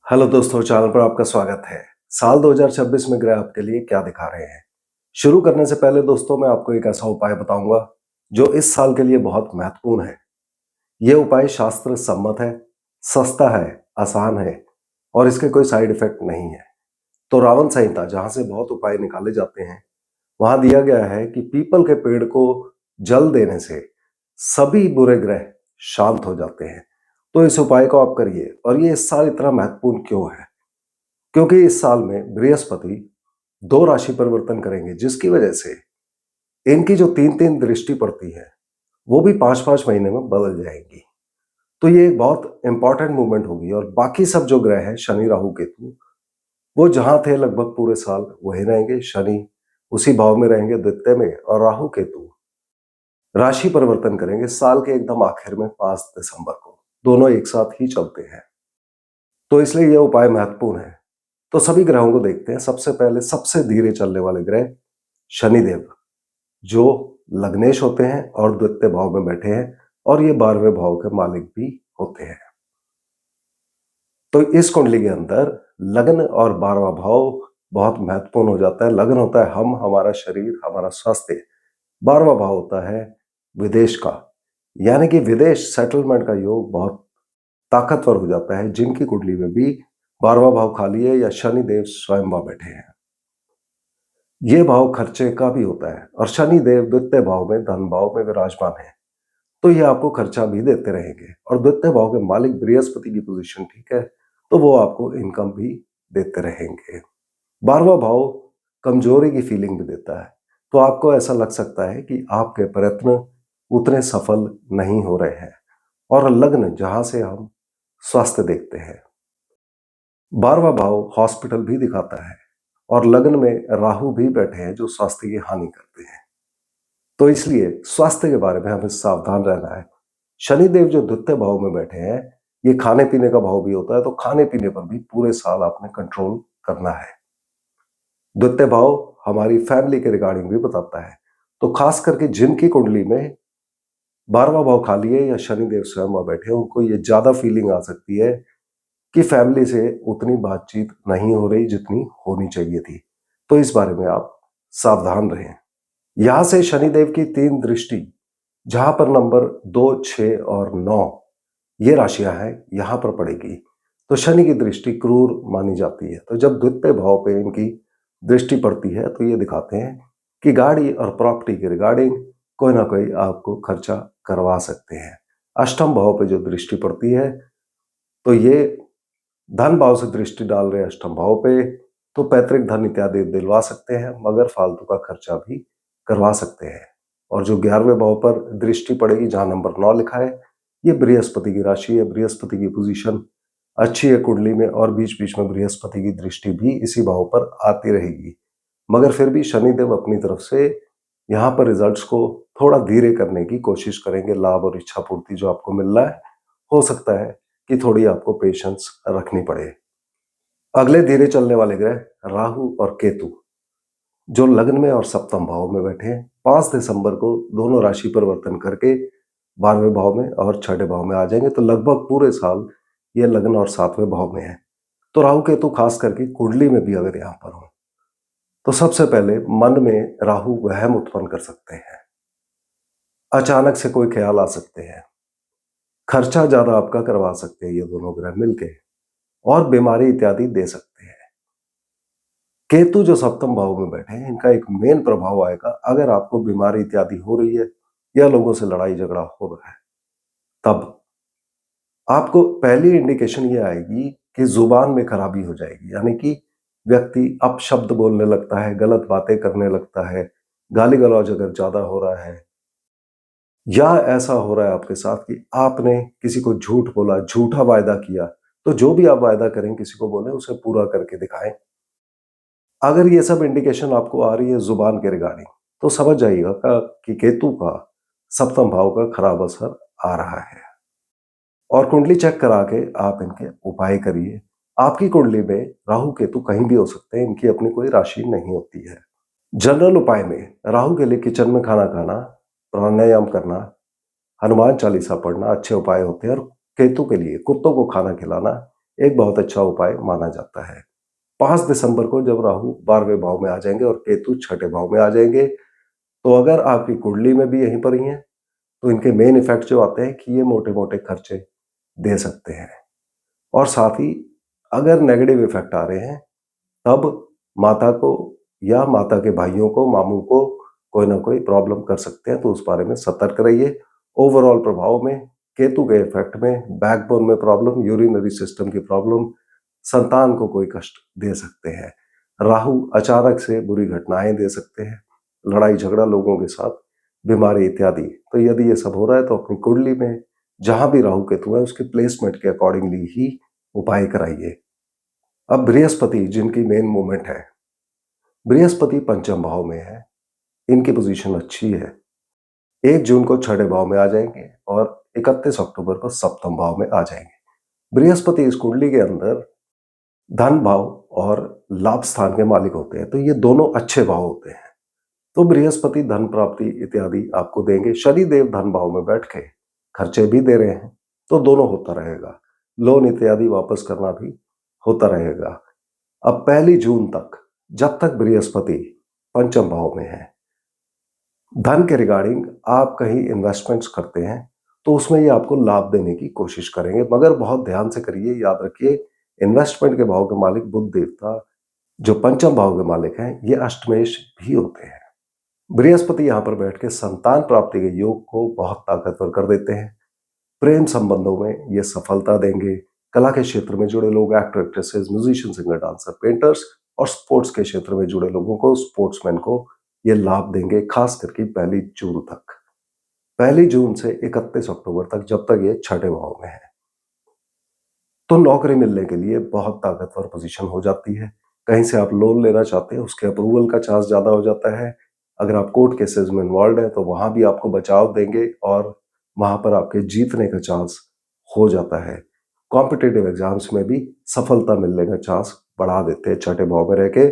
Hello दोस्तों, channel पर आपका स्वागत है। साल 2026 में ग्रह आपके लिए क्या दिखा रहे हैं? शुरू करने से पहले दोस्तों मैं आपको एक ऐसा उपाय बताऊंगा जो इस साल के लिए बहुत महत्वपूर्ण है। यह उपाय शास्त्र सम्मत है, सस्ता है, आसान है और इसके कोई साइड इफेक्ट नहीं है। तो रावण संहिता, जहां से बहुत उपाय निकाले जाते हैं, वहां दिया गया है कि पीपल के पेड़ को जल देने से सभी बुरे ग्रह शांत हो जाते हैं। तो इस उपाय को आप करिए। और ये इस साल इतना महत्वपूर्ण क्यों है? क्योंकि इस साल में बृहस्पति 2 राशि परिवर्तन करेंगे, जिसकी वजह से इनकी जो 3-3 दृष्टि पड़ती है, वो भी 5-5 महीने में बदल जाएंगी। तो ये एक बहुत इंपॉर्टेंट मूवमेंट होगी और बाकी सब जो ग्रह हैं, शनि, राहु, केतु, वो जहां थे लगभग पूरे साल वहीं रहेंगे। शनि उसी भाव में रहेंगे द्वितीय में, और राहु केतु राशि परिवर्तन करेंगे साल के एकदम आखिर में 5 दिसंबर को। दोनों एक साथ ही चलते हैं। तो इसलिए यह उपाय महत्वपूर्ण है। तो सभी ग्रहों को देखते हैं। सबसे पहले सबसे धीरे चलने वाले ग्रह शनिदेव, जो लग्नेश होते हैं और द्वितीय भाव में बैठे हैं, और ये 12वें भाव के मालिक भी होते हैं। तो इस कुंडली के अंदर लग्न और 12वां भाव बहुत महत्वपूर्ण हो जाता है। लग्न होता है हम, हमारा शरीर, हमारा स्वास्थ्य। 12वां भाव होता है विदेश का, यानी कि विदेश सेटलमेंट का योग बहुत ताकतवर हो जाता है। जिनकी कुंडली में भी 12वां भाव खाली है या शनिदेव स्वयं वहां बैठे हैं, ये भाव खर्चे का भी होता है। और शनि देव द्वितीय भाव में, धन भाव में विराजमान है, तो ये आपको खर्चा भी देते रहेंगे। और द्वितीय भाव के मालिक बृहस्पति की पोजीशन ठीक है, तो वो आपको इनकम भी देते रहेंगे। 12वां भाव कमजोरी की फीलिंग भी देता है। तो आपको ऐसा लग सकता है कि आपके प्रयत्न उतने सफल नहीं हो रहे हैं। और लग्न, जहां से हम स्वास्थ्य देखते हैं, 12वां भाव हॉस्पिटल भी दिखाता है। और लग्न में राहु भी बैठे हैं, जो स्वास्थ्य की हानि करते हैं। तो इसलिए स्वास्थ्य के बारे में हमें सावधान रहना है। शनिदेव जो द्वितीय भाव में बैठे हैं, ये खाने पीने का भाव भी होता है, तो खाने पीने पर भी पूरे साल आपने कंट्रोल करना है। द्वितीय भाव हमारी फैमिली के रिगार्डिंग भी बताता है। तो खास करके जिनकी कुंडली में 12वां भाव खाली है या शनिदेव स्वयं वहां बैठे हैं, उनको ये ज्यादा फीलिंग आ सकती है कि फैमिली से उतनी बातचीत नहीं हो रही जितनी होनी चाहिए थी। तो इस बारे में आप सावधान रहें। यहां से शनिदेव की 3 दृष्टि, जहां पर नंबर 2, 6 और 9 ये राशियां हैं, यहां पर पड़ेगी। तो शनि की दृष्टि क्रूर मानी जाती है। तो जब द्वितीय भाव पे इनकी दृष्टि पड़ती है, तो ये दिखाते हैं कि गाड़ी और प्रॉपर्टी के रिगार्डिंग कोई ना कोई आपको खर्चा करवा सकते हैं। अष्टम भाव पे जो दृष्टि पड़ती है, तो ये धन भाव से दृष्टि डाल रहे हैं अष्टम भाव पे, तो पैतृक धन इत्यादि दिलवा सकते हैं, मगर फालतू का खर्चा भी करवा सकते हैं। और जो 11वें भाव पर दृष्टि पड़ेगी, जहां नंबर 9 लिखा है, ये बृहस्पति की राशि है। बृहस्पति की पोजीशन अच्छी है कुंडली में, और बीच बीच में बृहस्पति की दृष्टि भी इसी भाव पर आती रहेगी। मगर फिर भी शनिदेव अपनी तरफ से यहाँ पर रिजल्ट्स को थोड़ा धीरे करने की कोशिश करेंगे। लाभ और इच्छा पूर्ति जो आपको मिल रहा है, हो सकता है कि थोड़ी आपको पेशेंस रखनी पड़े। अगले धीरे चलने वाले ग्रह राहु और केतु, जो लग्न में और सप्तम भाव में बैठे हैं, 5 दिसंबर को दोनों राशि परिवर्तन करके 12वें भाव में और 6ठे भाव में आ जाएंगे। तो लगभग पूरे साल ये लग्न और 7वें भाव में है। तो राहु केतु खास करके कुंडली में भी अगर यहाँ पर हो, तो सबसे पहले मन में राहु वहम उत्पन्न कर सकते हैं। अचानक से कोई ख्याल आ सकते हैं। खर्चा ज्यादा आपका करवा सकते हैं ये दोनों ग्रह मिलके, और बीमारी इत्यादि दे सकते हैं। केतु जो सप्तम भाव में बैठे हैं, इनका एक मेन प्रभाव आएगा अगर आपको बीमारी इत्यादि हो रही है या लोगों से लड़ाई झगड़ा हो रहा है। तब आपको पहली इंडिकेशन ये आएगी कि जुबान में खराबी हो जाएगी, यानी कि व्यक्ति अपशब्द बोलने लगता है, गलत बातें करने लगता है, गाली गलौज अगर ज्यादा हो रहा है, या ऐसा हो रहा है आपके साथ कि आपने किसी को झूठ बोला, झूठा वायदा किया। तो जो भी आप वायदा करें, किसी को बोले, उसे पूरा करके दिखाएं। अगर ये सब इंडिकेशन आपको आ रही है जुबान के रिगार्डिंग, तो समझ जाइएगा कि केतु का सप्तम भाव का खराब असर आ रहा है। और कुंडली चेक करा के आप इनके उपाय करिए। आपकी कुंडली में राहु केतु कहीं भी हो सकते हैं, इनकी अपनी कोई राशि नहीं होती है। जनरल उपाय में राहु के लिए किचन में खाना खाना, प्राणायाम करना, हनुमान चालीसा पढ़ना अच्छे उपाय होते हैं। और केतु के लिए कुत्तों को खाना खिलाना, एक बहुत अच्छा उपाय माना जाता है। 5 दिसंबर को जब राहु 12वें भाव में आ जाएंगे और केतु छठे भाव में आ जाएंगे, तो अगर आपकी कुंडली में भी यहीं पर ही हैं, तो इनके मेन इफेक्ट जो आते हैं कि ये मोटे-मोटे खर्चे दे सकते हैं। और साथ ही अगर नेगेटिव इफेक्ट आ रहे हैं, तब माता को या माता के भाइयों को, मामू को कोई ना कोई प्रॉब्लम कर सकते हैं, तो उस बारे में सतर्क रहिए। ओवरऑल प्रभाव में केतु के इफेक्ट में बैकबोन में प्रॉब्लम, यूरिनरी सिस्टम की प्रॉब्लम, संतान को कोई कष्ट दे सकते हैं। राहु अचानक से बुरी घटनाएं दे सकते हैं, लड़ाई झगड़ा लोगों के साथ, बीमारी इत्यादि। तो यदि ये सब हो रहा है तो अपनी कुंडली में जहां भी राहु केतु है उसके प्लेसमेंट के अकॉर्डिंगली ही उपाय कराइए। अब बृहस्पति जिनकी मेन मूवमेंट है, बृहस्पति पंचम भाव में है, इनकी पोजीशन अच्छी है। 1 जून को छठे भाव में आ जाएंगे और 31 अक्टूबर को सप्तम भाव में आ जाएंगे। बृहस्पति इस कुंडली के अंदर धन भाव और लाभ स्थान के मालिक होते हैं, तो ये दोनों अच्छे भाव होते हैं। तो बृहस्पति धन प्राप्ति इत्यादि आपको देंगे। शनिदेव धन भाव में बैठ के खर्चे भी दे रहे हैं, तो दोनों होता रहेगा। लोन इत्यादि वापस करना भी होता रहेगा। अब 1 जून तक, जब तक बृहस्पति पंचम भाव में है, धन के रिगार्डिंग आप कहीं इन्वेस्टमेंट्स करते हैं तो उसमें ये आपको लाभ देने की कोशिश करेंगे, मगर बहुत ध्यान से करिए। याद रखिए, इन्वेस्टमेंट के भाव के मालिक बुध देवता जो पंचम भाव के मालिक हैं, ये अष्टमेश भी होते हैं। बृहस्पति यहाँ पर बैठ के संतान प्राप्ति के योग को बहुत ताकतवर कर देते हैं। प्रेम संबंधों में ये सफलता देंगे। कला के क्षेत्र में जुड़े लोग, actor, actresses, musician, singer, dancer, painters और स्पोर्ट्स के क्षेत्र में जुड़े लोगों को, स्पोर्ट्समैन को ये लाभ देंगे, खास करके 1 जून तक। 1 जून से 31 अक्टूबर तक, जब तक ये छठे भाव में है। तो नौकरी मिलने के लिए बहुत ताकतवर पोजीशन हो जाती है। कहीं से आप लोन लेना चाहते हैं, उसके अप्रूवल का चांस ज्यादा हो जाता है। अगर आप कोर्ट केसेस में इन्वॉल्व हैं तो वहां भी आपको बचाव देंगे और वहां पर आपके जीतने का चांस हो जाता है। कॉम्पिटिटिव एग्जाम्स में भी सफलता मिलने का चांस बढ़ा देते हैं छठे भाव में रह के।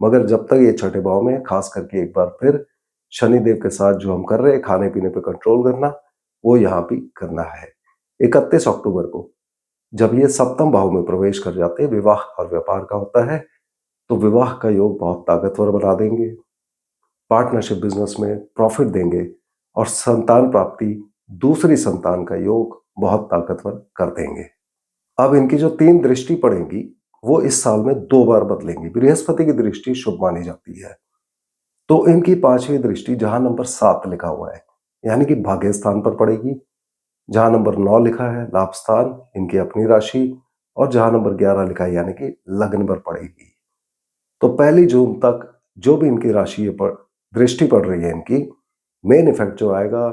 मगर जब तक ये छठे भाव में है, खास करके एक बार फिर शनिदेव के साथ जो हम कर रहे हैं, खाने पीने पे कंट्रोल करना, वो यहाँ भी करना है। 31 अक्टूबर को जब ये सप्तम भाव में प्रवेश कर जाते हैं, विवाह और व्यापार का होता है, तो विवाह का योग बहुत ताकतवर बना देंगे। पार्टनरशिप बिजनेस में प्रॉफिट देंगे और संतान प्राप्ति, दूसरी संतान का योग बहुत ताकतवर कर देंगे। अब इनकी जो 3 दृष्टि पड़ेंगी वो इस साल में 2 बार बदलेंगी। बृहस्पति की दृष्टि शुभ मानी जाती है, तो इनकी 5वीं दृष्टि जहां नंबर 7 लिखा हुआ है, यानी कि भाग्य स्थान पर पड़ेगी। जहां नंबर 9 लिखा है लाभ स्थान, इनकी अपनी राशि, और जहां नंबर 11 लिखा है यानी कि लग्न पर पड़ेगी। तो 1 जून तक जो भी इनकी राशि पर दृष्टि पड़ रही है, इनकी मेन इफेक्ट जो आएगा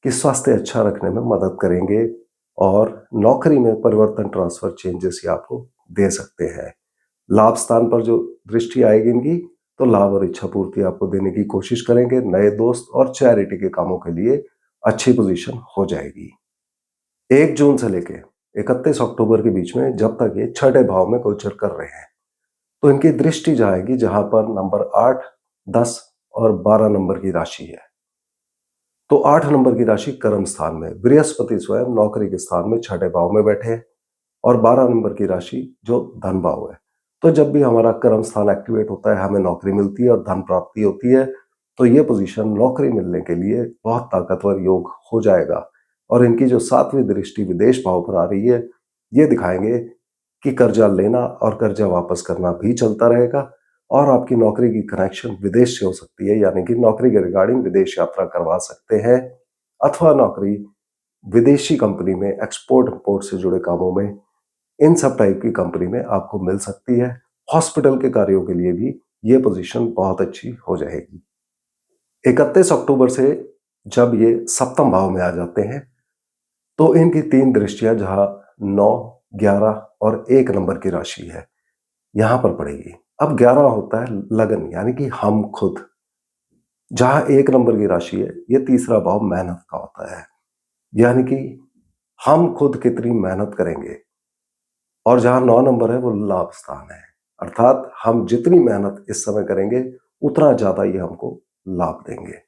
कि स्वास्थ्य अच्छा रखने में मदद करेंगे और नौकरी में परिवर्तन, ट्रांसफर, चेंजेस ये आपको दे सकते हैं। लाभ स्थान पर जो दृष्टि आएगी इनकी, तो लाभ और इच्छा पूर्ति आपको देने की कोशिश करेंगे। नए दोस्त और चैरिटी के कामों के लिए अच्छी पोजीशन हो जाएगी। 1 जून से लेके 31 अक्टूबर के बीच में, जब तक ये छठे भाव में गोचर कर रहे हैं, तो इनकी दृष्टि जाएगी जहां पर नंबर 8, 10 और 12 नंबर की राशि है। तो 8 नंबर की राशि कर्म स्थान में, बृहस्पति स्वयं नौकरी के स्थान में छठे भाव में बैठे हैं, और 12 नंबर की राशि जो धन भाव है। तो जब भी हमारा कर्म स्थान एक्टिवेट होता है, हमें नौकरी मिलती है और धन प्राप्ति होती है। तो ये पोजीशन नौकरी मिलने के लिए बहुत ताकतवर योग हो जाएगा। और इनकी जो 7वीं दृष्टि विदेश भाव पर आ रही है, ये दिखाएंगे कि कर्जा लेना और कर्जा वापस करना भी चलता रहेगा, और आपकी नौकरी की कनेक्शन विदेश से हो सकती है, यानी कि नौकरी के रिगार्डिंग विदेश यात्रा करवा सकते हैं, अथवा नौकरी विदेशी कंपनी में, एक्सपोर्ट इंपोर्ट से जुड़े कामों में, इन सब टाइप की कंपनी में आपको मिल सकती है। हॉस्पिटल के कार्यों के लिए भी ये पोजीशन बहुत अच्छी हो जाएगी। 31 अक्टूबर से जब ये सप्तम भाव में आ जाते हैं, तो इनकी 3 दृष्टियां जहां 9, 11 और 1 नंबर की राशि है, यहां पर पड़ेगी। अब 11 होता है लगन, यानी कि हम खुद। जहां 1 नंबर की राशि है, ये तीसरा भाव मेहनत का होता है, यानी कि हम खुद कितनी मेहनत करेंगे। और जहां 9 नंबर है वो लाभ स्थान है, अर्थात हम जितनी मेहनत इस समय करेंगे उतना ज्यादा ये हमको लाभ देंगे।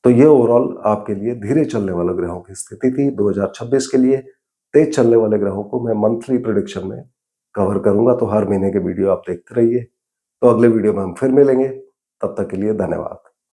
तो ये ओवरऑल आपके लिए धीरे चलने वाला ग्रहों की स्थिति थी 2026 के लिए। तेज चलने वाले ग्रहों को मैं मंथली प्रिडिक्शन में कवर करूंगा, तो हर महीने के वीडियो आप देखते रहिए। तो अगले वीडियो में हम फिर मिलेंगे, तब तक के लिए धन्यवाद।